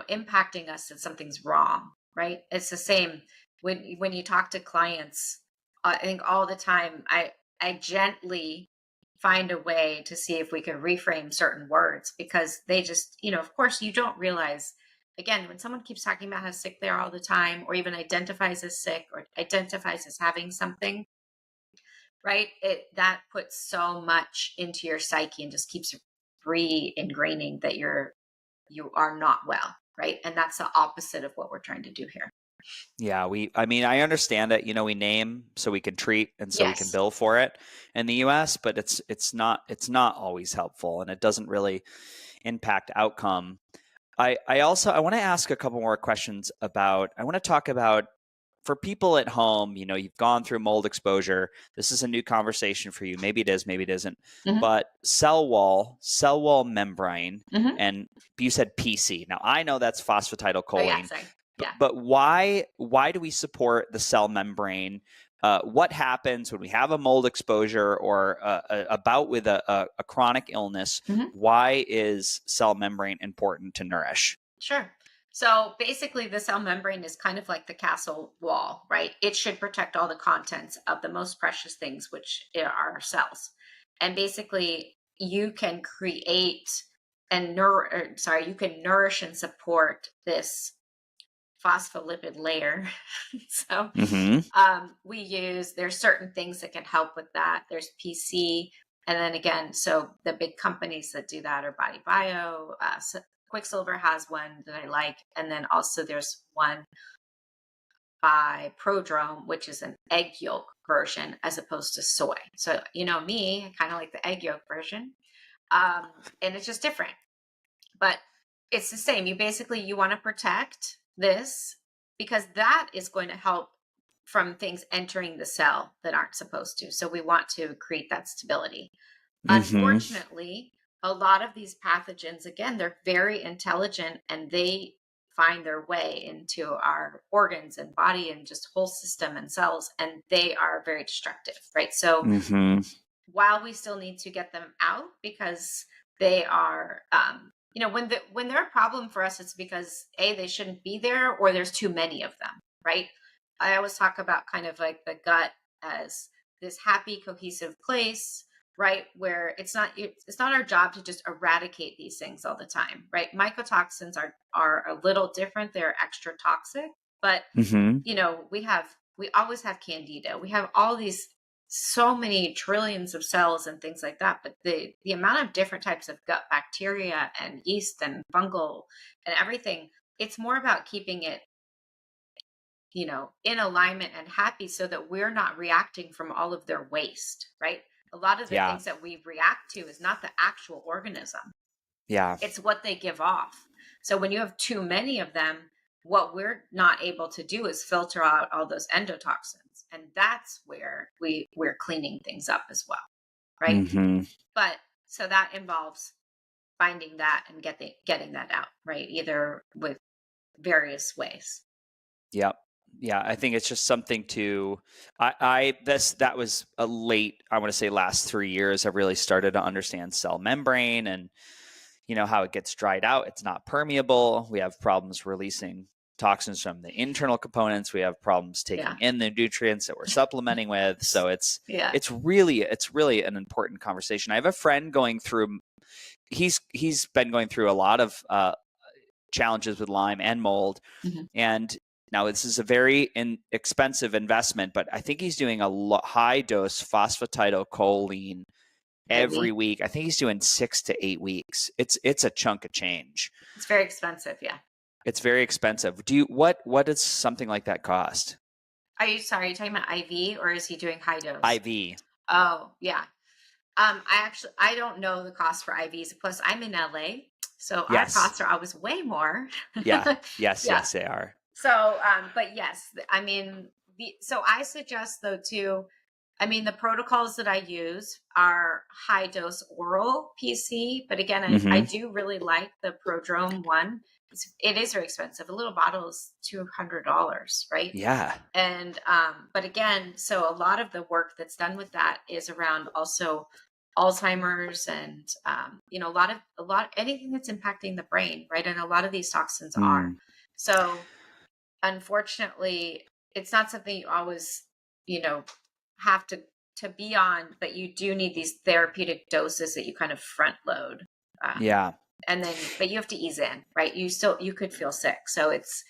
impacting us that something's wrong, right? It's the same when you talk to clients. I think all the time I gently find a way to see if we can reframe certain words because they just, of course you don't realize, again, when someone keeps talking about how sick they are all the time or even identifies as sick or identifies as having something, right? That puts so much into your psyche and just keeps re-ingraining that you are not well, right? And that's the opposite of what we're trying to do here.
Yeah, I mean, I understand it. We name so we can treat and so we can
Yes.
bill for it in the US, but it's not always helpful and it doesn't really impact outcome. I want to ask a couple more questions I want to talk about for people at home, you've gone through mold exposure. This is a new conversation for you. Maybe it is, maybe it isn't.
Hmm.
But cell wall membrane,
Hmm.
and you said PC. Now I know that's
Oh yeah,
phosphatidylcholine,
sorry.
but,
Yeah.
but why do we support the cell membrane? What happens when we have a mold exposure or a bout with a chronic illness?
Hmm.
Why is cell membrane important to nourish?
Sure. So basically, the cell membrane is kind of like the castle wall, right? It should protect all the contents of the most precious things, which are our cells. And basically, you can create you can nourish and support this phospholipid layer. So
Mm-hmm.
there's certain things that can help with that. There's PC. And then again, so the big companies that do that are Body Bio. Quicksilver has one that I like. And then also there's one by Prodrome, which is an egg yolk version as opposed to soy. So, me, I kind of like the egg yolk version. And it's just different, but it's the same. You want to protect this because that is going to help from things entering the cell that aren't supposed to. So we want to create that stability.
Mm-hmm.
Unfortunately, a lot of these pathogens, again, they're very intelligent and they find their way into our organs and body and just whole system and cells, and they are very destructive, right? So while we still need to get them out because they are, when they're a problem for us, it's because they shouldn't be there, or there's too many of them, right? I always talk about kind of like the gut as this happy, cohesive place, right? Where it's not our job to just eradicate these things all the time, right? Mycotoxins are a little different. They're extra toxic, but we always have candida. We have all these, so many trillions of cells and things like that. But the amount of different types of gut bacteria and yeast and fungal and everything, it's more about keeping it, in alignment and happy, so that we're not reacting from all of their waste, right? A lot of the things that we react to is not the actual organism.
Yeah.
It's what they give off. So when you have too many of them, what we're not able to do is filter out all those endotoxins. And that's where we're cleaning things up as well, right? But so that involves finding that and getting that out, right? Either with various ways.
Yep. Yeah, I think it's just something to, that was a late, I want to say last 3 years, I've really started to understand cell membrane and, how it gets dried out. It's not permeable. We have problems releasing toxins from the internal components. We have problems taking in the nutrients that we're supplementing with. So it's really an important conversation. I have a friend going through, he's been going through a lot of challenges with Lyme and mold. And now this is a very expensive investment, but I think he's doing a high dose phosphatidylcholine every week. I think he's doing 6 to 8 weeks. It's a chunk of change.
It's very expensive. Yeah.
It's very expensive. What does something like that cost?
Are you talking about IV, or is he doing high dose?
IV.
Oh, yeah. I don't know the cost for IVs. Plus I'm in LA, so our costs are always way more.
Yes, they are.
So, but yes, I mean, so I suggest though too, the protocols that I use are high dose oral PC, but again, I do really like the Prodrome one. It is very expensive. A little bottle is $200, right?
Yeah.
And, but again, so a lot of the work that's done with that is around also Alzheimer's and, a lot, anything that's impacting the brain, right? And a lot of these toxins are. So unfortunately, it's not something you always, have to be on, but you do need these therapeutic doses that you kind of front load. And then, but you have to ease in, right? You could feel sick. So it's,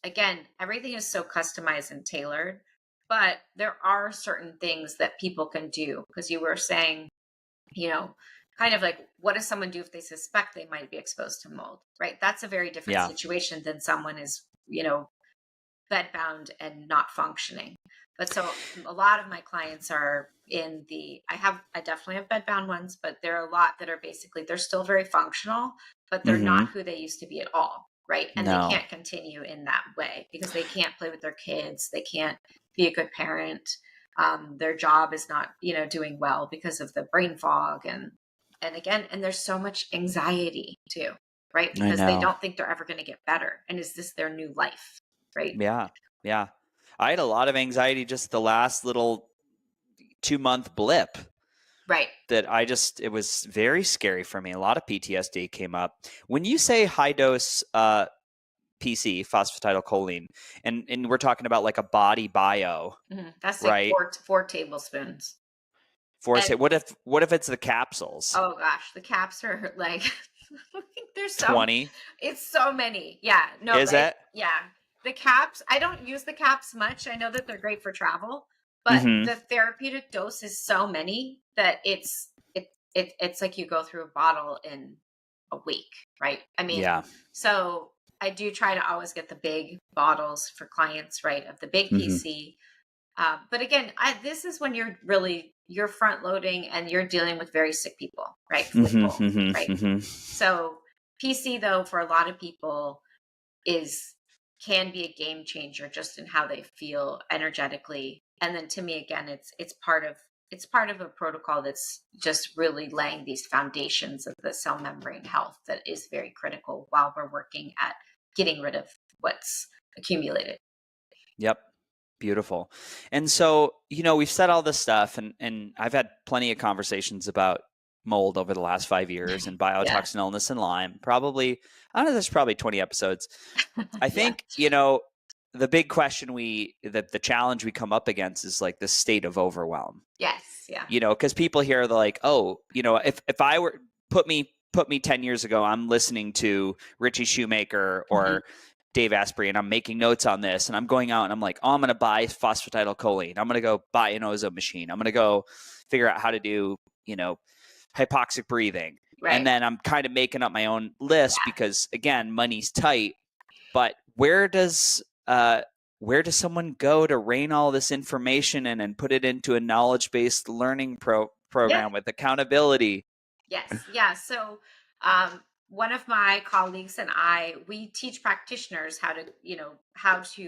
again, everything is so customized and tailored, but there are certain things that people can do. Because you were saying, kind of like, what does someone do if they suspect they might be exposed to mold, right? That's a very different situation than someone is, bedbound and not functioning. But so a lot of my clients are I definitely have bedbound ones, but there are a lot that are basically, they're still very functional, but they're not who they used to be at all. Right. And they can't continue in that way because they can't play with their kids. They can't be a good parent. Their job is not, doing well because of the brain fog. And there's so much anxiety too, right? Because they don't think they're ever going to get better. And is this their new life? Right.
Yeah. Yeah. I had a lot of anxiety just the last little 2-month blip.
Right.
That it was very scary for me. A lot of PTSD came up. When you say high dose PC, phosphatidylcholine, and we're talking about like a body bio.
That's like
right?
4 tablespoons.
What if it's the capsules?
Oh gosh, the caps are like there's
20.
It's so many. Yeah. No.
Is it?
Yeah. The caps, I don't use the caps much. I know that they're great for travel, but the therapeutic dose is so many that it's like you go through a bottle in a week, right? So I do try to always get the big bottles for clients, right? Of the big PC. But again, this is when you're front loading and you're dealing with very sick people, right? Right. So PC though, for a lot of people can be a game changer just in how they feel energetically. And then to me, again, it's part of a protocol that's just really laying these foundations of the cell membrane health that is very critical while we're working at getting rid of what's accumulated.
Yep. Beautiful. And so, we've said all this stuff, and I've had plenty of conversations about mold over the last 5 years and
Yeah.
biotoxin illness and Lyme. Probably, I don't know, there's probably 20 episodes. I
Yeah.
think, the big question the challenge we come up against is like the state of overwhelm.
Yes. Yeah.
Because people hear, they're like, oh, if I were, put me 10 years ago, I'm listening to Richie Shoemaker or Dave Asprey, and I'm making notes on this, and I'm going out and I'm like, oh, I'm going to buy phosphatidylcholine. I'm going to go buy an ozone machine. I'm going to go figure out how to do, hypoxic breathing.
Right.
And then I'm kind of making up my own list because, again, money's tight. But where does someone go to rein all this information in and put it into a knowledge-based learning program with accountability?
Yes. Yeah. So, one of my colleagues and I, we teach practitioners how to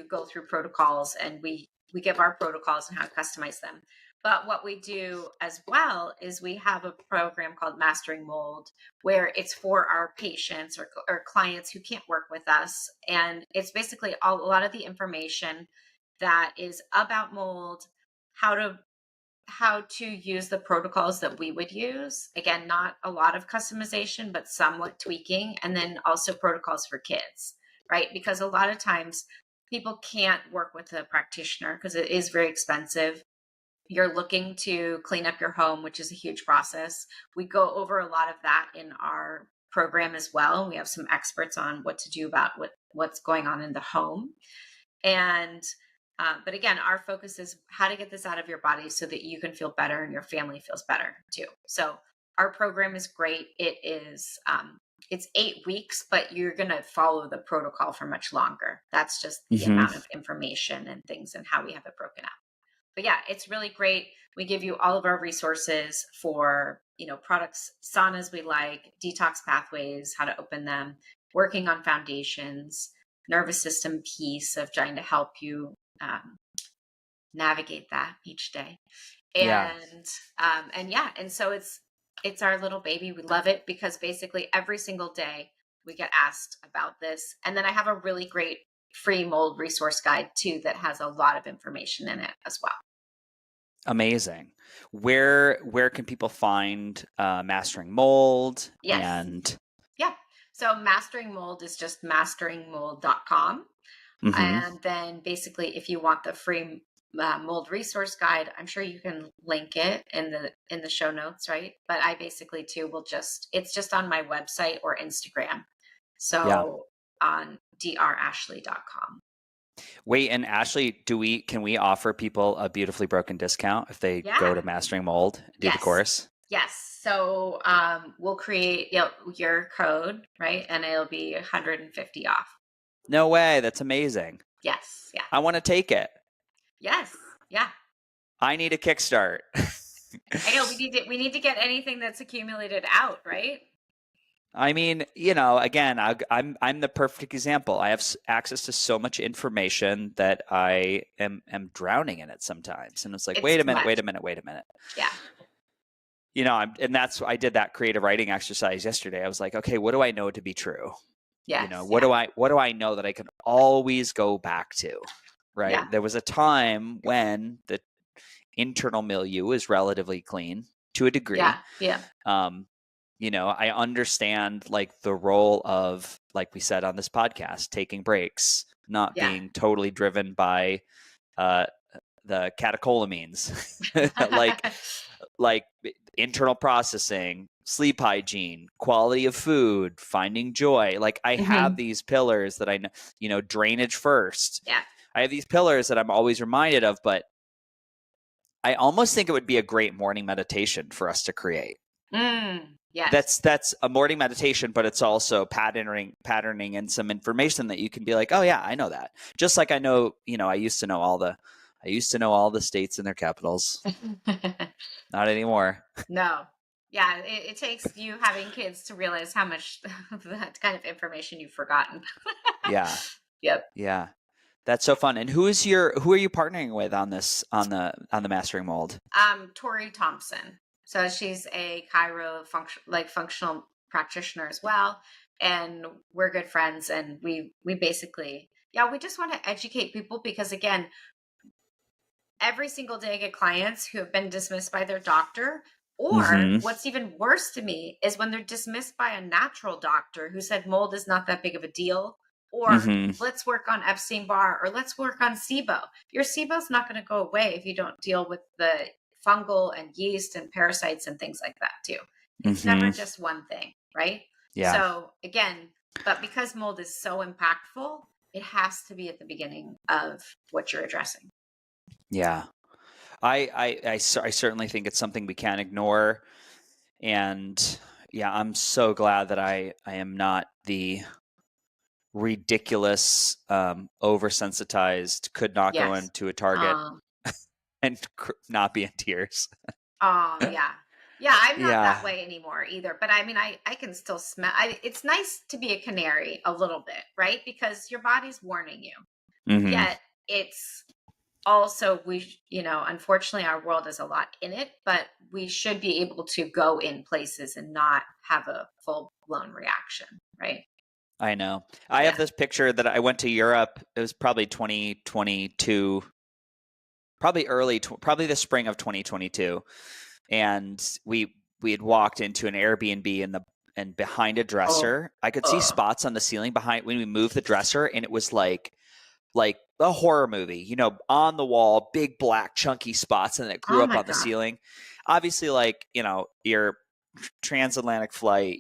go through protocols, and we give our protocols and how to customize them. But what we do as well is we have a program called Mastering Mold, where it's for our patients or clients who can't work with us. And it's basically a lot of the information that is about mold, how to use the protocols that we would use. Again, not a lot of customization, but somewhat tweaking. And then also protocols for kids, right? Because a lot of times people can't work with a practitioner because it is very expensive. You're looking to clean up your home, which is a huge process. We go over a lot of that in our program as well. We have some experts on what to do about what's going on in the home. And but again, our focus is how to get this out of your body so that you can feel better and your family feels better too. So our program is great. It's 8 weeks, but you're going to follow the protocol for much longer. That's just the amount of information and things and how we have it broken out. But yeah, it's really great. We give you all of our resources for, products, saunas we like, detox pathways, how to open them, working on foundations, nervous system piece of trying to help you navigate that each day. And so it's our little baby. We love it because basically every single day we get asked about this. And then I have a really great free mold resource guide too that has a lot of information in it as well.
Amazing. Where can people find Mastering Mold?
Yes.
And
so Mastering Mold is just masteringmold.com. And then basically, if you want the free mold resource guide, I'm sure you can link it in the show notes, right? But I basically too it's just on my website or Instagram. So on drashley.com.
Wait, and Ashley, can we offer people a Beautifully Broken discount if they go to Mastering Mold and do the course?
Yes. So we'll create your code, right? And it'll be $150 off.
No way. That's amazing.
Yes. Yeah.
I want to take it.
Yes. Yeah.
I need a kickstart.
I know we need to get anything that's accumulated out, right?
I mean, again, I'm the perfect example. I have access to so much information that I am drowning in it sometimes, and it's like, wait a minute. Yeah. I did that creative writing exercise yesterday. I was like, okay, what do I know to be true?
Yes.
What do I know that I can always go back to? Right.
Yeah.
There was a time when the internal milieu is relatively clean to a degree.
Yeah.
I understand like the role of, like we said on this podcast, taking breaks, not being totally driven by the catecholamines, like internal processing, sleep hygiene, quality of food, finding joy. Like I have these pillars that I know, drainage first.
Yeah.
I have these pillars that I'm always reminded of, but I almost think it would be a great morning meditation for us to create.
Yes.
That's a morning meditation, but it's also patterning and some information that you can be like, oh yeah, I know that. Just like I know, I used to know all the states and their capitals. Not anymore.
No. Yeah, it takes you having kids to realize how much of that kind of information you've forgotten.
Yeah.
Yep.
Yeah. That's so fun. And who are you partnering with on this, on the Mastering Mold?
Tori Thompson. So she's a functional practitioner as well. And we're good friends. And we basically, we just want to educate people because, again, every single day I get clients who have been dismissed by their doctor. Or what's even worse to me is when they're dismissed by a natural doctor who said mold is not that big of a deal. Or let's work on Epstein-Barr, or let's work on SIBO. Your SIBO's not going to go away if you don't deal with the fungal and yeast and parasites and things like that too. It's never just one thing, right?
Yeah.
So again, but because mold is so impactful, it has to be at the beginning of what you're addressing.
Yeah. I certainly think it's something we can't ignore. And yeah, I'm so glad that I am not the ridiculous, oversensitized, could not go into a Target and not be in tears.
Oh, yeah. Yeah, I'm not that way anymore either. But I mean, I can still smell. It's nice to be a canary a little bit, right? Because your body's warning you. Yet it's also, unfortunately our world has a lot in it, but we should be able to go in places and not have a full blown reaction, right?
I know. I have this picture that I went to Europe. It was probably 2022, probably the spring of 2022. And we had walked into an Airbnb and behind a dresser, I could see spots on the ceiling behind when we moved the dresser, and it was like a horror movie, on the wall, big black chunky spots, and it grew up on the ceiling. Obviously, your transatlantic flight,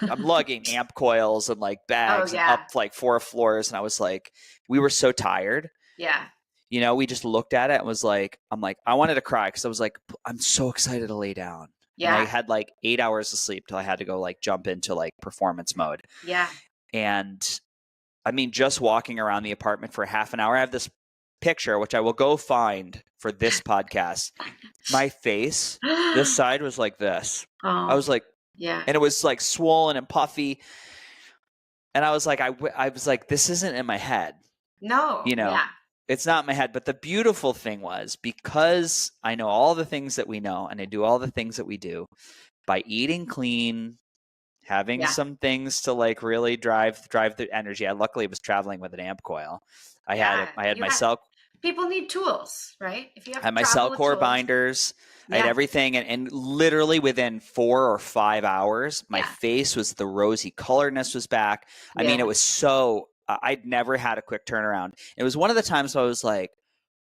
I'm lugging amp coils and bags and up 4 floors, and I was like, we were so tired.
Yeah.
We just looked at it and was like, I wanted to cry because I was like, I'm so excited to lay down. Yeah. And I had 8 hours of sleep till I had to go jump into performance mode.
Yeah.
And I mean, just walking around the apartment for half an hour, I have this picture, which I will go find for this podcast. My face, this side was like this. I was like,
yeah.
And it was swollen and puffy. And I was like, I was like, this isn't in my head.
No. Yeah.
It's not in my head. But the beautiful thing was, because I know all the things that we know and I do all the things that we do, by eating clean, having some things to really drive the energy. I luckily was traveling with an amp coil. I had my cell.
People need tools, right? If you have,
I had my cell core binders. I had everything, and literally within 4 or 5 hours, my face was, the rosy coloredness was back. I mean, it was so. I'd never had a quick turnaround. It was one of the times I was like,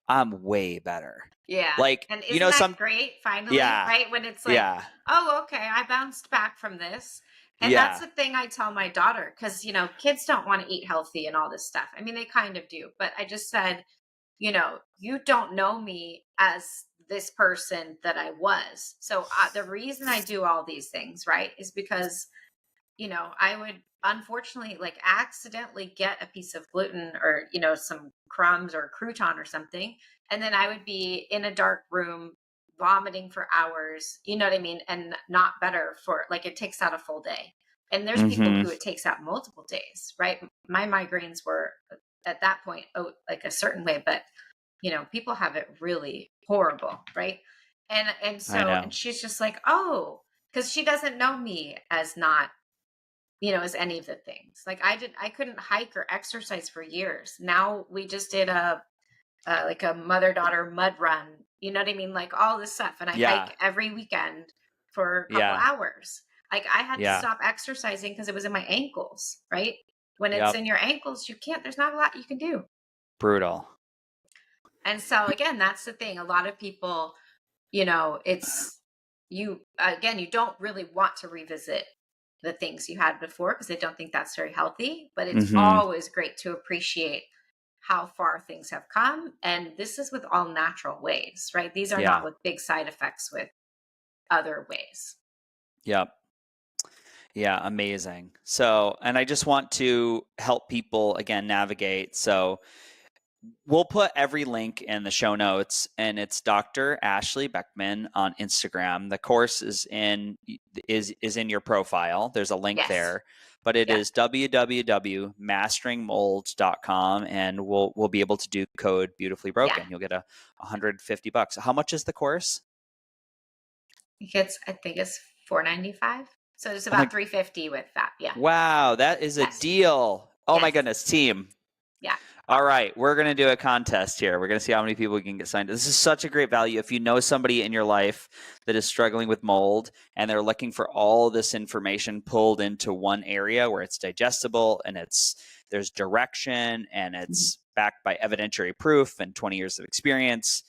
I'm way better.
Yeah. And isn't that great finally, right? When it's oh, okay, I bounced back from this. And that's the thing I tell my daughter, because, kids don't want to eat healthy and all this stuff. I mean, they kind of do. But I just said, you don't know me as this person that I was. So the reason I do all these things, right, is because, I would unfortunately accidentally get a piece of gluten or, some crumbs or a crouton or something. And then I would be in a dark room vomiting for hours, you know what I mean? And not better for it takes out a full day. And there's people who it takes out multiple days, right? My migraines were at that point, a certain way, but people have it really horrible, right? And so, and she's just like, oh, because she doesn't know me as not, as any of the things. I couldn't hike or exercise for years. Now we just did a mother-daughter mud run, you know what I mean? All this stuff. And I hike every weekend for a couple hours. I had to stop exercising because it was in my ankles, right? When it's in your ankles, there's not a lot you can do.
Brutal.
And so again, that's the thing. A lot of people, it's you don't really want to revisit the things you had before because they don't think that's very healthy, but it's always great to appreciate how far things have come. And this is with all natural ways, right? These are not with big side effects with other ways.
Yep. Yeah. Amazing. So, and I just want to help people again navigate. So we'll put every link in the show notes, and it's Dr. Ashley Beckman on Instagram. The course is in your profile. There's a link there, but it is www.masteringmold.com, and we'll be able to do code Beautifully Broken. You'll get $150. How much is the course?
I think it's $495. So it's about 350 with that. Yeah.
Wow, that is a deal. Oh my goodness, team.
Yeah.
All right, we're going to do a contest here. We're going to see how many people can get signed. This is such a great value. If you know somebody in your life that is struggling with mold and they're looking for all this information pulled into one area where it's digestible and there's direction and it's backed by evidentiary proof and 20 years of experience.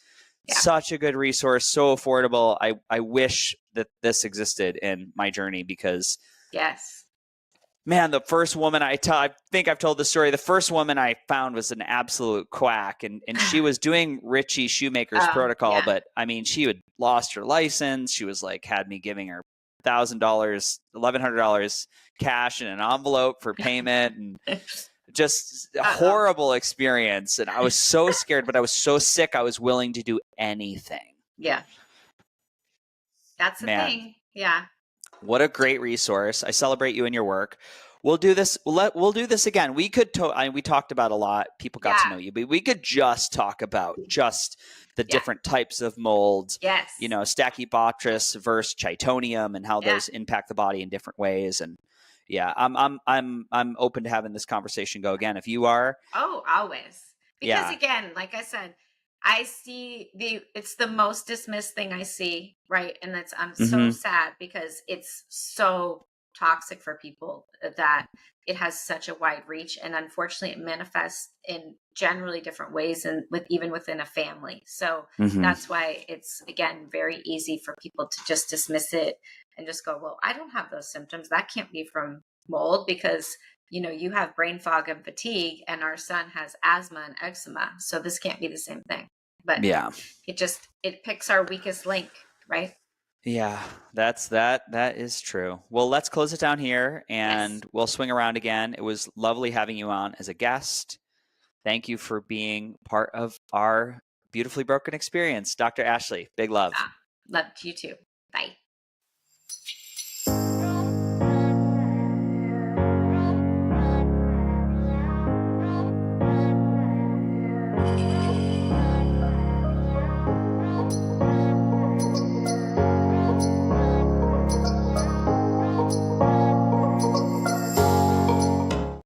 Yeah. Such a good resource, so affordable. I wish that this existed in my journey because man, the first woman I think I've told the story. The first woman I found was an absolute quack, and she was doing Richie Shoemaker's protocol, but I mean, she had lost her license. She was like, had me giving her $1,000, $1,100 cash in an envelope for payment, and just a horrible experience. And I was so scared, but I was so sick. I was willing to do anything.
Yeah, that's the thing. Yeah.
What a great resource. I celebrate you and your work. We'll do this. We'll do this again. We could, we talked about a lot. People got to know you, but we could just talk about the different types of molds.
Yes.
You know, Stachybotrys versus Chitonium and how those impact the body in different ways. And yeah, I'm open to having this conversation go again. If you are.
Oh, always. Because again, like I said, I see it's the most dismissed thing I see, right? And I'm so sad because it's so toxic for people that it has such a wide reach. And unfortunately it manifests in generally different ways and even within a family. So that's why it's, again, very easy for people to just dismiss it and just go, well, I don't have those symptoms. That can't be from mold because you know, you have brain fog and fatigue, and our son has asthma and eczema. So this can't be the same thing. But it picks our weakest link, right?
Yeah, that is true. Well, let's close it down here and we'll swing around again. It was lovely having you on as a guest. Thank you for being part of our beautifully broken experience. Dr. Ashley, big love.
Love you too.